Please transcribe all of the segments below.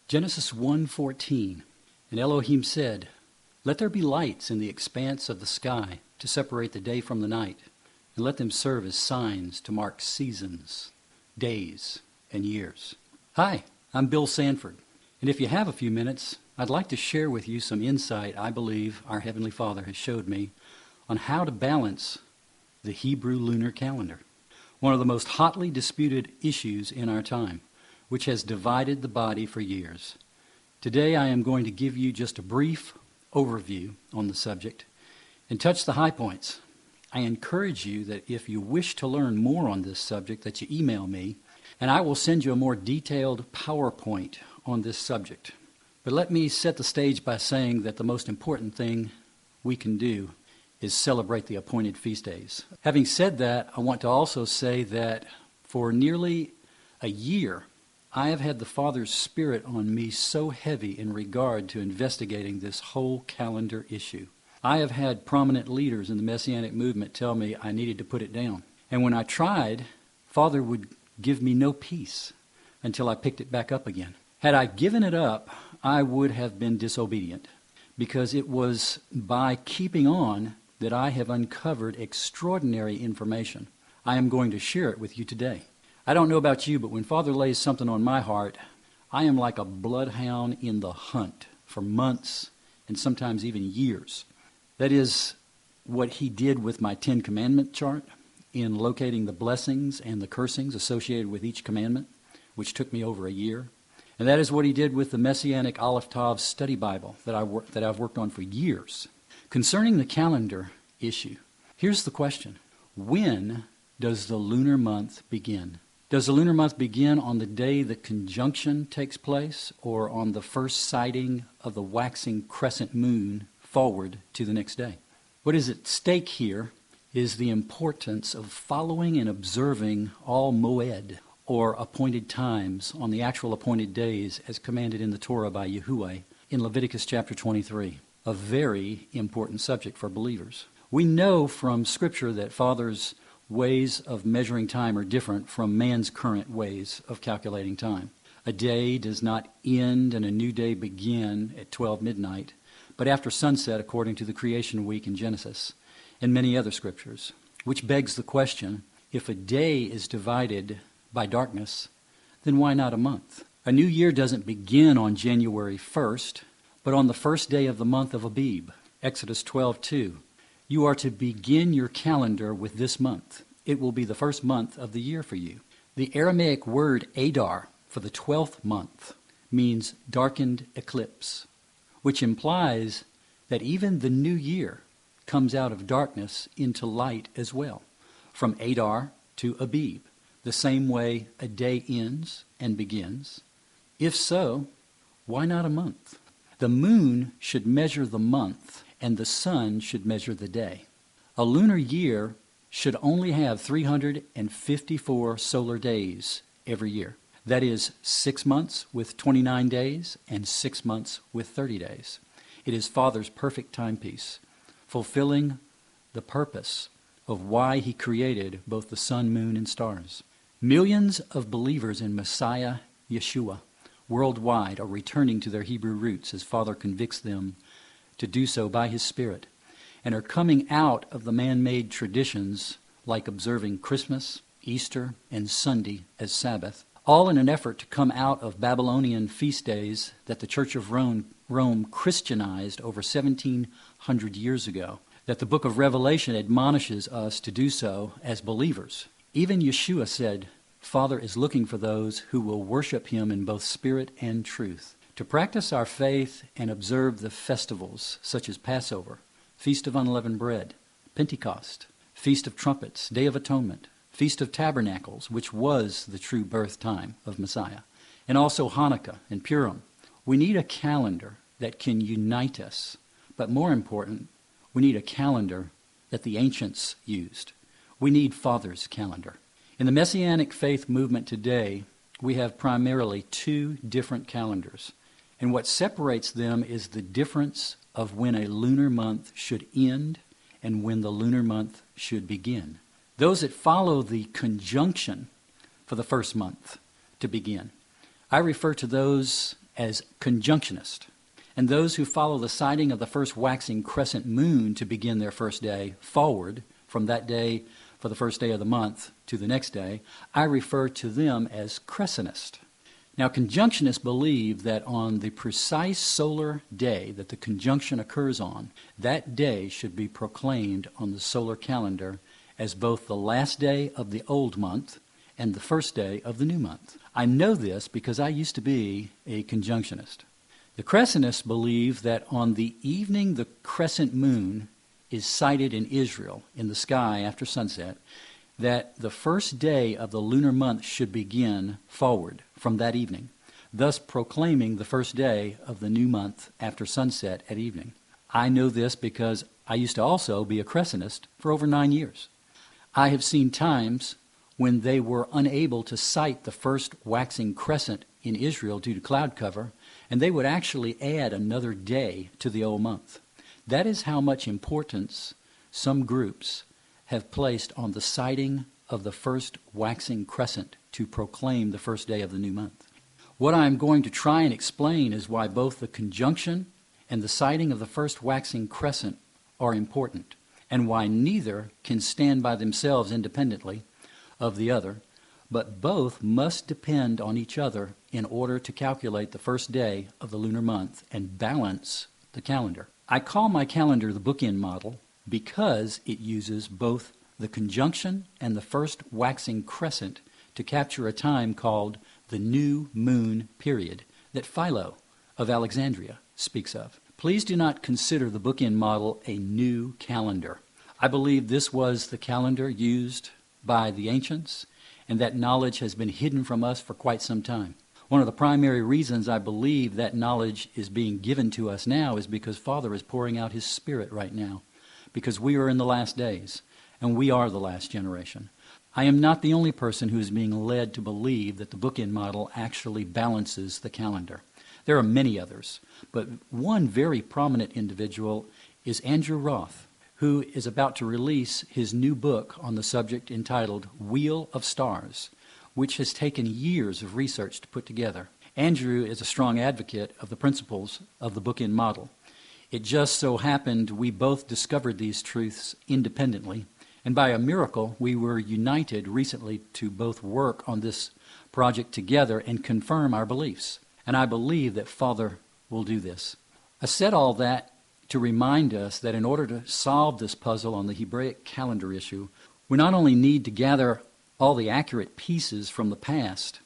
Genesis 1:14, and Elohim said, "Let there be lights in the expanse of the sky to separate the day from the night, and let them serve as signs to mark seasons, days, and years." Hi, I'm Bill Sanford, and if you have a few minutes, I'd like to share with you some insight I believe our Heavenly Father has showed me on how to balance the Hebrew lunar calendar, one of the most hotly disputed issues in our time, which has divided the body for years. Today I am going to give you just a brief overview on the subject and touch the high points. I encourage you that if you wish to learn more on this subject, that you email me, and I will send you a more detailed PowerPoint on this subject. But let me set the stage by saying that the most important thing we can do is celebrate the appointed feast days. Having said that, I want to also say that for nearly a year, I have had the Father's Spirit on me so heavy in regard to investigating this whole calendar issue. I have had prominent leaders in the Messianic movement tell me I needed to put it down. And when I tried, Father would give me no peace until I picked it back up again. Had I given it up, I would have been disobedient, because it was by keeping on that I have uncovered extraordinary information. I am going to share it with you today. I don't know about you, but when Father lays something on my heart, I am like a bloodhound in the hunt for months and sometimes even years. That is what he did with my 10 Commandment chart in locating the blessings and the cursings associated with each commandment, which took me over a year. And that is what he did with the Messianic Aleph Tav study Bible that I've worked on for years. Concerning the calendar issue, here's the question. When does the lunar month begin? Does the lunar month begin on the day the conjunction takes place, or on the first sighting of the waxing crescent moon forward to the next day? What is at stake here is the importance of following and observing all moed, or appointed times, on the actual appointed days as commanded in the Torah by Yahuwah in Leviticus chapter 23, a very important subject for believers. We know from Scripture that Father's ways of measuring time are different from man's current ways of calculating time. A day does not end and a new day begin at 12 midnight, but after sunset according to the creation week in Genesis and many other scriptures, which begs the question, if a day is divided by darkness, then why not a month? A new year doesn't begin on January 1st, but on the first day of the month of Abib, Exodus 12:2. You are to begin your calendar with this month. It will be the first month of the year for you. The Aramaic word Adar for the 12th month means darkened eclipse, which implies that even the new year comes out of darkness into light as well, from Adar to Abib, the same way a day ends and begins. If so, why not a month? The moon should measure the month, and the sun should measure the day. A lunar year should only have 354 solar days every year. That is 6 months with 29 days and 6 months with 30 days. It is Father's perfect timepiece, fulfilling the purpose of why he created both the sun, moon, and stars. Millions of believers in Messiah Yeshua worldwide are returning to their Hebrew roots as Father convicts them to do so by his Spirit, and are coming out of the man-made traditions like observing Christmas, Easter, and Sunday as Sabbath, all in an effort to come out of Babylonian feast days that the Church of Rome Christianized over 1,700 years ago, that the book of Revelation admonishes us to do so as believers. Even Yeshua said, Father is looking for those who will worship him in both spirit and truth. To practice our faith and observe the festivals such as Passover, Feast of Unleavened Bread, Pentecost, Feast of Trumpets, Day of Atonement, Feast of Tabernacles, which was the true birth time of Messiah, and also Hanukkah and Purim. We need a calendar that can unite us, but more important, we need a calendar that the ancients used. We need Father's calendar. In the Messianic faith movement today, we have primarily 2 different calendars. And what separates them is the difference of when a lunar month should end and when the lunar month should begin. Those that follow the conjunction for the first month to begin. I refer to those as conjunctionist. And those who follow the sighting of the first waxing crescent moon to begin their first day forward from that day for the first day of the month to the next day, I refer to them as crescentist. Now, conjunctionists believe that on the precise solar day that the conjunction occurs on, that day should be proclaimed on the solar calendar as both the last day of the old month and the first day of the new month. I know this because I used to be a conjunctionist. The crescentists believe that on the evening the crescent moon is sighted in Israel in the sky after sunset, that the first day of the lunar month should begin forward from that evening, thus proclaiming the first day of the new month after sunset at evening. I know this because I used to also be a crescentist for over 9 years. I have seen times when they were unable to sight the first waxing crescent in Israel due to cloud cover, and they would actually add another day to the old month. That is how much importance some groups have placed on the sighting of the first waxing crescent to proclaim the first day of the new month. What I am going to try and explain is why both the conjunction and the sighting of the first waxing crescent are important, and why neither can stand by themselves independently of the other, but both must depend on each other in order to calculate the first day of the lunar month and balance the calendar. I call my calendar the Bookend Model because it uses both the conjunction and the first waxing crescent to capture a time called the new moon period that Philo of Alexandria speaks of. Please do not consider the Bookend Model a new calendar. I believe this was the calendar used by the ancients, and that knowledge has been hidden from us for quite some time. One of the primary reasons I believe that knowledge is being given to us now is because Father is pouring out His Spirit right now, because we are in the last days, and we are the last generation. I am not the only person who is being led to believe that the Bookend Model actually balances the calendar. There are many others, but one very prominent individual is Andrew Roth, who is about to release his new book on the subject entitled Wheel of Stars, which has taken years of research to put together. Andrew is a strong advocate of the principles of the Bookend Model. It just so happened we both discovered these truths independently, and by a miracle we were united recently to both work on this project together and confirm our beliefs. And I believe that Father will do this. I said all that to remind us that in order to solve this puzzle on the Hebraic calendar issue, we not only need to gather all the accurate pieces from the past,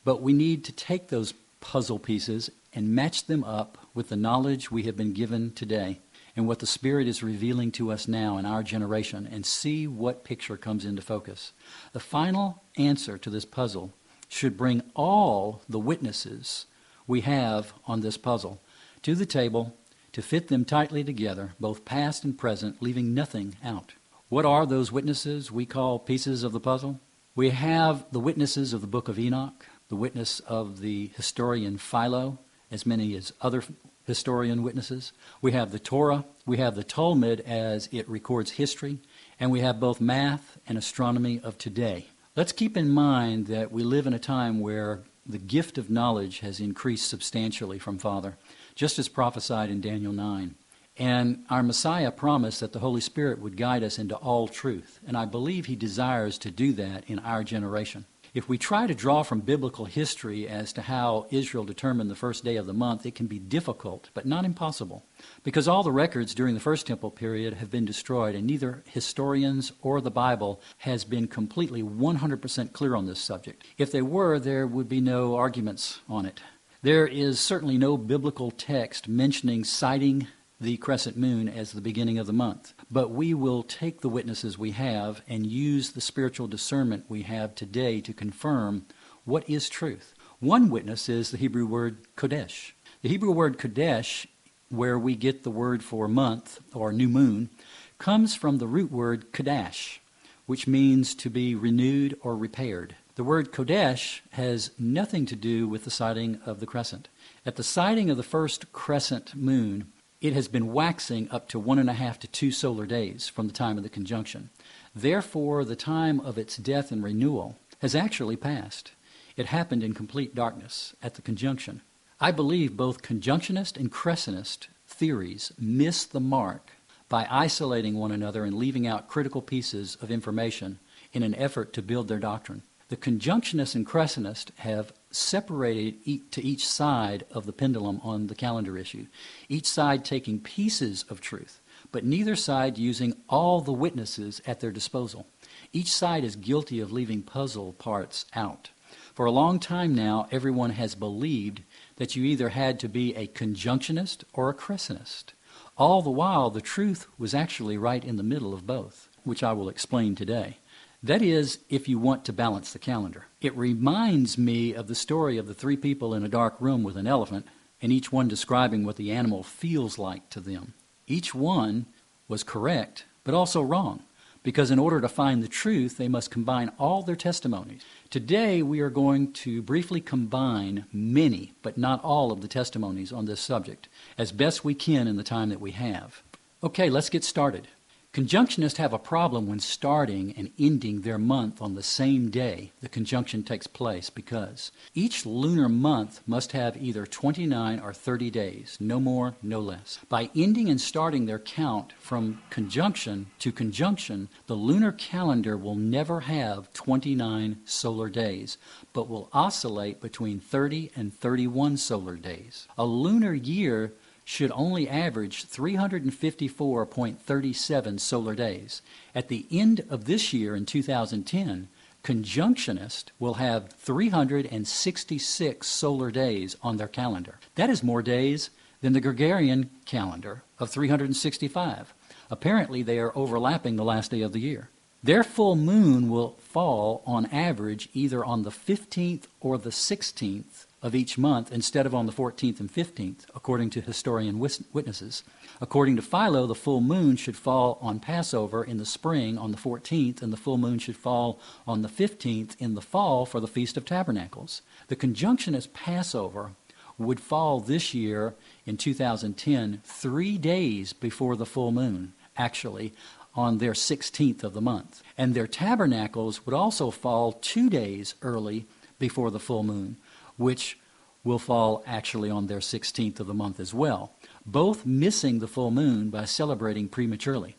but we need to take those puzzle pieces and match them up with the knowledge we have been given today and what the Spirit is revealing to us now in our generation, and see what picture comes into focus. The final answer to this puzzle should bring all the witnesses we have on this puzzle to the table to fit them tightly together, both past and present, leaving nothing out. What are those witnesses we call pieces of the puzzle? We have the witnesses of the book of Enoch, the witness of the historian Philo, as many as other historian witnesses. We have the Torah, we have the Talmud as it records history, and we have both math and astronomy of today. Let's keep in mind that we live in a time where the gift of knowledge has increased substantially from Father, just as prophesied in Daniel 9. And our Messiah promised that the Holy Spirit would guide us into all truth, and I believe He desires to do that in our generation. If we try to draw from biblical history as to how Israel determined the first day of the month, it can be difficult, but not impossible, because all the records during the First Temple period have been destroyed, and neither historians or the Bible has been completely 100% clear on this subject. If they were, there would be no arguments on it. There is certainly no biblical text mentioning sighting the crescent moon as the beginning of the month. But we will take the witnesses we have and use the spiritual discernment we have today to confirm what is truth. One witness is the Hebrew word Kodesh. The Hebrew word Kodesh, where we get the word for month or new moon, comes from the root word Kadash, which means to be renewed or repaired. The word Kodesh has nothing to do with the sighting of the crescent. At the sighting of the first crescent moon, it has been waxing up to 1.5 to 2 solar days from the time of the conjunction. Therefore, the time of its death and renewal has actually passed. It happened in complete darkness at the conjunction. I believe both conjunctionist and crescentist theories miss the mark by isolating one another and leaving out critical pieces of information in an effort to build their doctrine. The conjunctionist and crescentist have separated to each side of the pendulum on the calendar issue, each side taking pieces of truth, but neither side using all the witnesses at their disposal. Each side is guilty of leaving puzzle parts out. For a long time now, everyone has believed that you either had to be a conjunctionist or a crescentist. All the while, the truth was actually right in the middle of both, which I will explain today. That is, if you want to balance the calendar. It reminds me of the story of the three people in a dark room with an elephant, and each one describing what the animal feels like to them. Each one was correct, but also wrong, because in order to find the truth, they must combine all their testimonies. Today, we are going to briefly combine many, but not all of the testimonies on this subject, as best we can in the time that we have. Okay, let's get started. Conjunctionists have a problem when starting and ending their month on the same day the conjunction takes place because each lunar month must have either 29 or 30 days, no more, no less. By ending and starting their count from conjunction to conjunction, the lunar calendar will never have 29 solar days, but will oscillate between 30 and 31 solar days. A lunar year should only average 354.37 solar days. At the end of this year in 2010, conjunctionists will have 366 solar days on their calendar. That is more days than the Gregorian calendar of 365. Apparently, they are overlapping the last day of the year. Their full moon will fall on average either on the 15th or the 16th of each month instead of on the 14th and 15th, according to historian witnesses. According to Philo, the full moon should fall on Passover in the spring on the 14th, and the full moon should fall on the 15th in the fall for the Feast of Tabernacles. The conjunctionist Passover would fall this year in 2010 3 days before the full moon, actually, on their 16th of the month. And their tabernacles would also fall 2 days early before the full moon, which will fall actually on their 16th of the month as well, both missing the full moon by celebrating prematurely.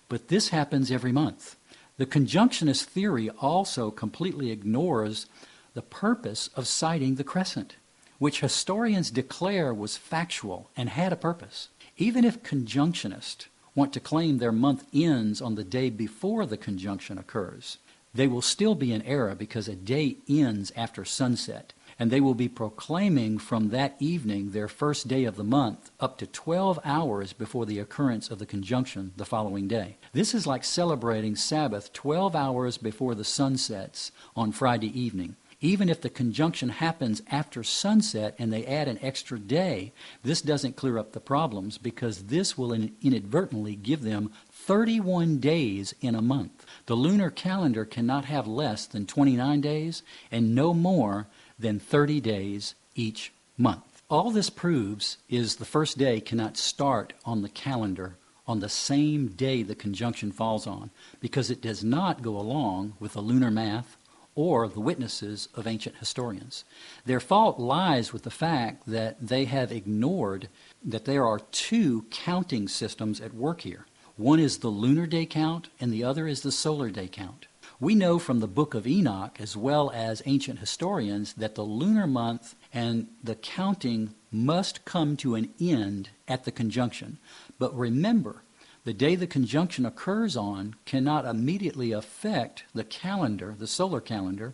But this happens every month. The conjunctionist theory also completely ignores the purpose of citing the crescent, which historians declare was factual and had a purpose. Even if conjunctionists want to claim their month ends on the day before the conjunction occurs, they will still be in error because a day ends after sunset, and they will be proclaiming from that evening their first day of the month up to 12 hours before the occurrence of the conjunction the following day. This is like celebrating Sabbath 12 hours before the sun sets on Friday evening. Even if the conjunction happens after sunset and they add an extra day, this doesn't clear up the problems because this will inadvertently give them 31 days in a month. The lunar calendar cannot have less than 29 days and no more than 30 days each month. All this proves is the first day cannot start on the calendar on the same day the conjunction falls on because it does not go along with the lunar math or the witnesses of ancient historians. Their fault lies with the fact that they have ignored that there are two counting systems at work here. One is the lunar day count and the other is the solar day count. We know from the book of Enoch, as well as ancient historians, that the lunar month and the counting must come to an end at the conjunction. But remember, the day the conjunction occurs on cannot immediately affect the calendar, the solar calendar,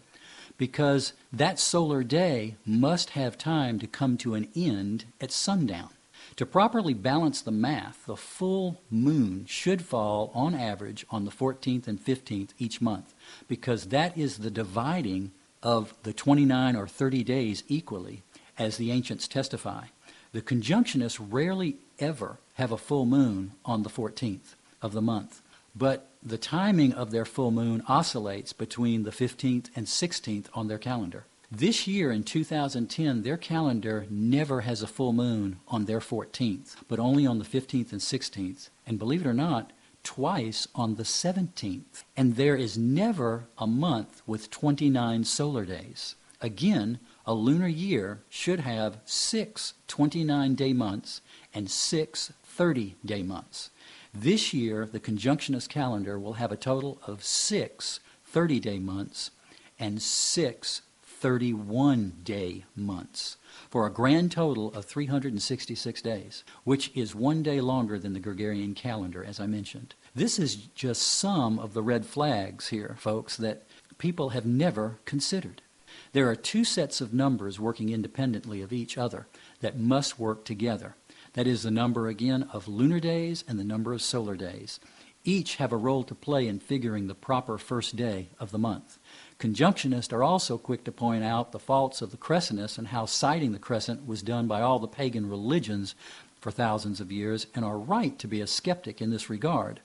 because that solar day must have time to come to an end at sundown. To properly balance the math, the full moon should fall on average on the 14th and 15th each month, because that is the dividing of the 29 or 30 days equally, as the ancients testify. The conjunctionists rarely ever have a full moon on the 14th of the month, but the timing of their full moon oscillates between the 15th and 16th on their calendar. This year in 2010, their calendar never has a full moon on their 14th, but only on the 15th and 16th, and believe it or not, twice on the 17th. And there is never a month with 29 solar days. Again, A lunar year should have 6 29-day months and 6 30-day months. This year, the conjunctionist calendar will have a total of 6 30-day months and 6 31-day months, for a grand total of 366 days, which is 1 day longer than the Gregorian calendar, as I mentioned. This is just some of the red flags here, folks, that people have never considered. There are 2 sets of numbers working independently of each other that must work together. That is the number, again, of lunar days and the number of solar days. Each have a role to play in figuring the proper first day of the month. Conjunctionists are also quick to point out the faults of the crescentists and how citing the crescent was done by all the pagan religions for thousands of years, and are right to be a skeptic in this regard.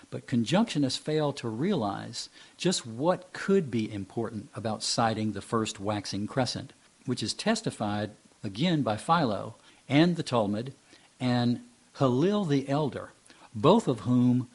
But conjunctionists fail to realize just what could be important about citing the first waxing crescent, which is testified again by Philo and the Talmud and Hillel the Elder, both of whom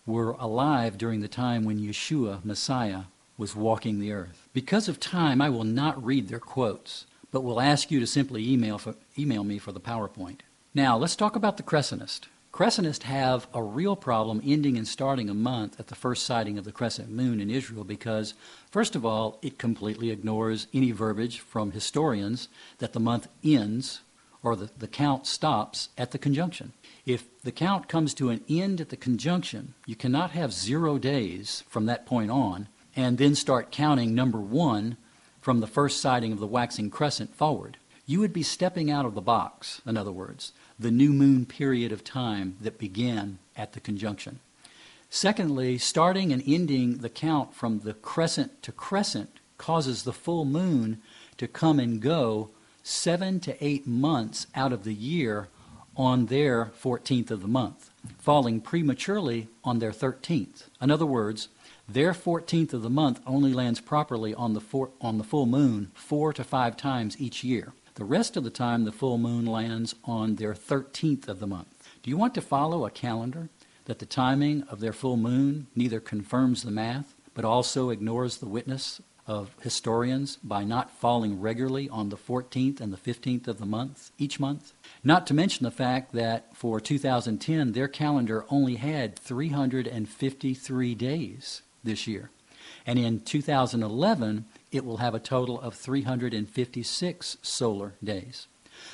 were alive during the time when Yeshua, Messiah, was walking the earth. Because of time, I will not read their quotes, but will ask you to simply email me for the PowerPoint. Now, let's talk about the crescentist. Crescentists have a real problem ending and starting a month at the first sighting of the crescent moon in Israel because, first of all, it completely ignores any verbiage from historians that the month ends or the count stops at the conjunction. If the count comes to an end at the conjunction, you cannot have 0 days from that point on and then start counting number 1 from the first sighting of the waxing crescent forward. You would be stepping out of the box, in other words, the new moon period of time that began at the conjunction. Secondly, starting and ending the count from the crescent to crescent causes the full moon to come and go 7 to 8 months out of the year on their 14th of the month, falling prematurely on their 13th. In other words, their 14th of the month only lands properly on the full moon 4 to 5 times each year. The rest of the time, the full moon lands on their 13th of the month. Do you want to follow a calendar that the timing of their full moon neither confirms the math, but also ignores the witness of historians by not falling regularly on the 14th and the 15th of the month, each month? Not to mention the fact that for 2010, their calendar only had 353 days this year. And in 2011, it will have a total of 356 solar days.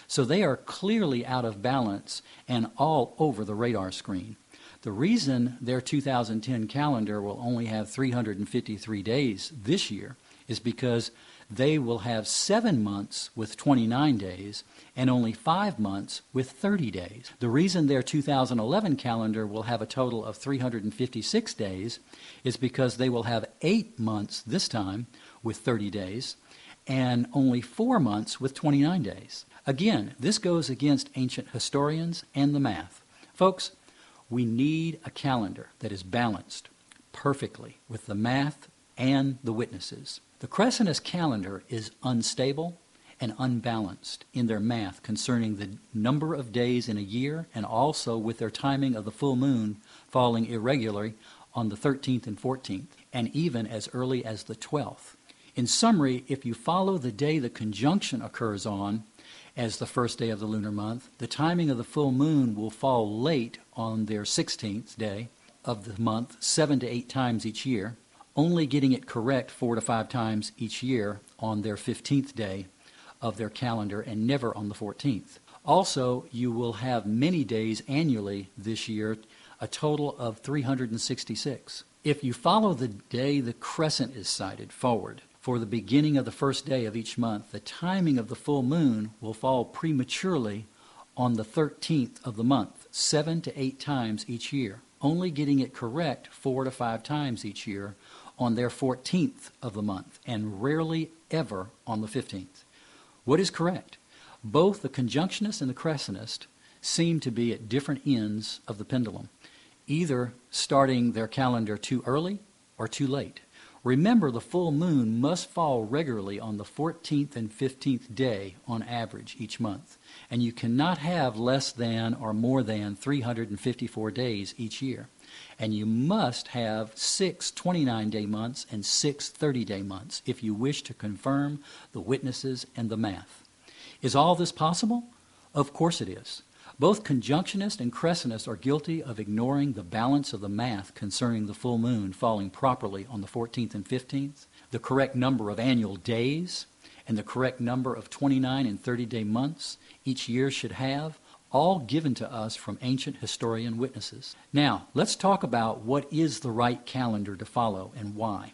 So they are clearly out of balance and all over the radar screen. The reason their 2010 calendar will only have 353 days this year is because they will have 7 months with 29 days and only 5 months with 30 days. The reason their 2011 calendar will have a total of 356 days is because they will have 8 months this time with 30 days and only 4 months with 29 days. Again, this goes against ancient historians and the math. Folks, we need a calendar that is balanced perfectly with the math and the witnesses. The crescentist calendar is unstable and unbalanced in their math concerning the number of days in a year and also with their timing of the full moon falling irregularly on the 13th and 14th, and even as early as the 12th. In summary, if you follow the day the conjunction occurs on as the first day of the lunar month, the timing of the full moon will fall late on their 16th day of the month 7 to 8 times each year, only getting it correct 4 to 5 times each year on their 15th day of their calendar and never on the 14th. Also, you will have many days annually this year, a total of 366. If you follow the day the crescent is sighted forward for the beginning of the first day of each month, the timing of the full moon will fall prematurely on the 13th of the month, 7 to 8 times each year, only getting it correct 4 to 5 times each year on their 14th of the month, and rarely ever on the 15th. What is correct? Both the conjunctionist and the crescentist seem to be at different ends of the pendulum, either starting their calendar too early or too late. Remember, the full moon must fall regularly on the 14th and 15th day on average each month, and you cannot have less than or more than 354 days each year. And you must have 6 29-day months and 6 30-day months if you wish to confirm the witnesses and the math. Is all this possible? Of course it is. Both conjunctionists and crescentists are guilty of ignoring the balance of the math concerning the full moon falling properly on the 14th and 15th, the correct number of annual days, and the correct number of 29 and 30-day months each year should have, all given to us from ancient historian witnesses. Now, let's talk about what is the right calendar to follow and why.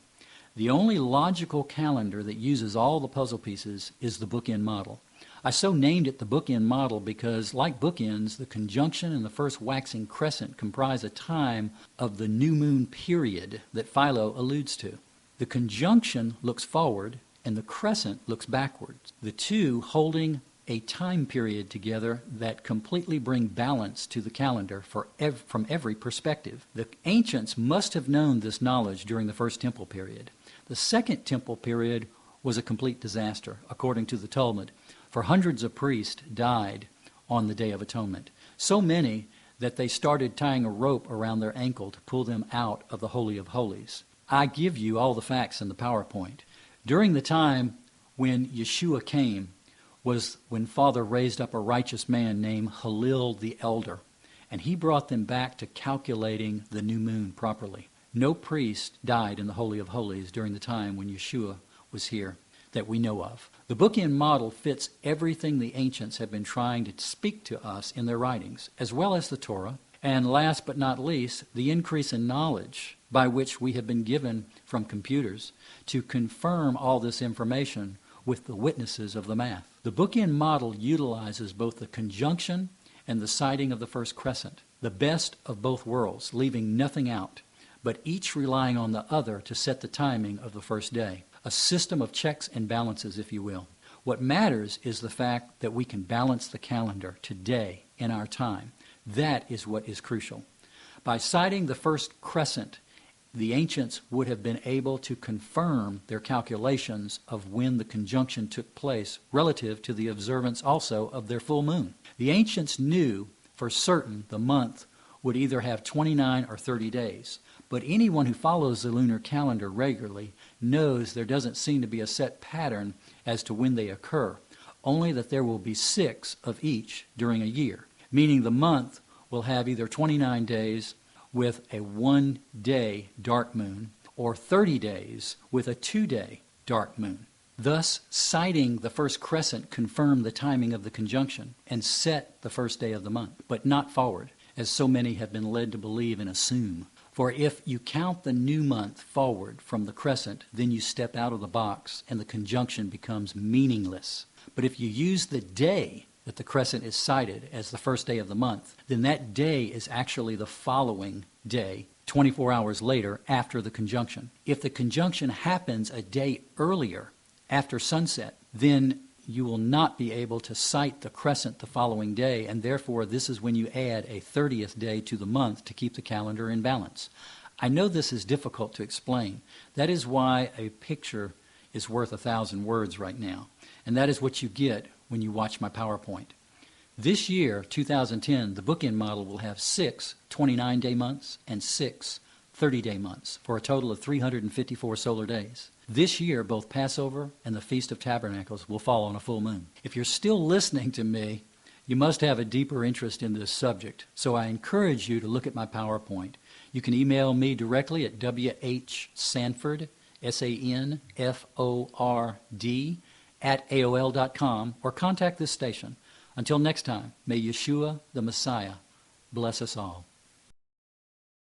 The only logical calendar that uses all the puzzle pieces is the Bookend Model. I so named it the Bookend Model because, like bookends, the conjunction and the first waxing crescent comprise a time of the new moon period that Philo alludes to. The conjunction looks forward and the crescent looks backwards, the two holding a time period together that completely bring balance to the calendar from every perspective. The ancients must have known this knowledge during the First Temple period. The Second Temple period was a complete disaster, according to the Talmud, for hundreds of priests died on the Day of Atonement, so many that they started tying a rope around their ankle to pull them out of the Holy of Holies. I give you all the facts in the PowerPoint. During the time when Yeshua came was when Father raised up a righteous man named Hillel the Elder, and he brought them back to calculating the new moon properly. No priest died in the Holy of Holies during the time when Yeshua was here that we know of. The Bookend Model fits everything the ancients have been trying to speak to us in their writings, as well as the Torah, and last but not least, the increase in knowledge by which we have been given from computers to confirm all this information with the witnesses of the math. The Bookend Model utilizes both the conjunction and the sighting of the first crescent, the best of both worlds, leaving nothing out, but each relying on the other to set the timing of the first day. A system of checks and balances, if you will. What matters is the fact that we can balance the calendar today in our time. That is what is crucial. By sighting the first crescent, the ancients would have been able to confirm their calculations of when the conjunction took place relative to the observance also of their full moon. The ancients knew for certain the month would either have 29 or 30 days, but anyone who follows the lunar calendar regularly knows there doesn't seem to be a set pattern as to when they occur, only that there will be 6 of each during a year, meaning the month will have either 29 days with a 1-day dark moon or 30 days with a 2-day dark moon. Thus, sighting the first crescent confirmed the timing of the conjunction and set the first day of the month, but not forward, as so many have been led to believe and assume. For if you count the new month forward from the crescent, then you step out of the box and the conjunction becomes meaningless. But if you use the day that the crescent is sighted as the first day of the month, then that day is actually the following day, 24 hours later after the conjunction. If the conjunction happens a day earlier, after sunset, then you will not be able to sight the crescent the following day, and therefore this is when you add a 30th day to the month to keep the calendar in balance. I know this is difficult to explain. That is why a picture is worth 1,000 words right now, and that is what you get when you watch my PowerPoint. This year, 2010, the Bookend Model will have 6 29-day months and 6 30-day months for a total of 354 solar days. This year, both Passover and the Feast of Tabernacles will fall on a full moon. If you're still listening to me, you must have a deeper interest in this subject, so I encourage you to look at my PowerPoint. You can email me directly at whsanford, SANFORD, @AOL.com, or contact this station. Until next time, may Yeshua, the Messiah, bless us all.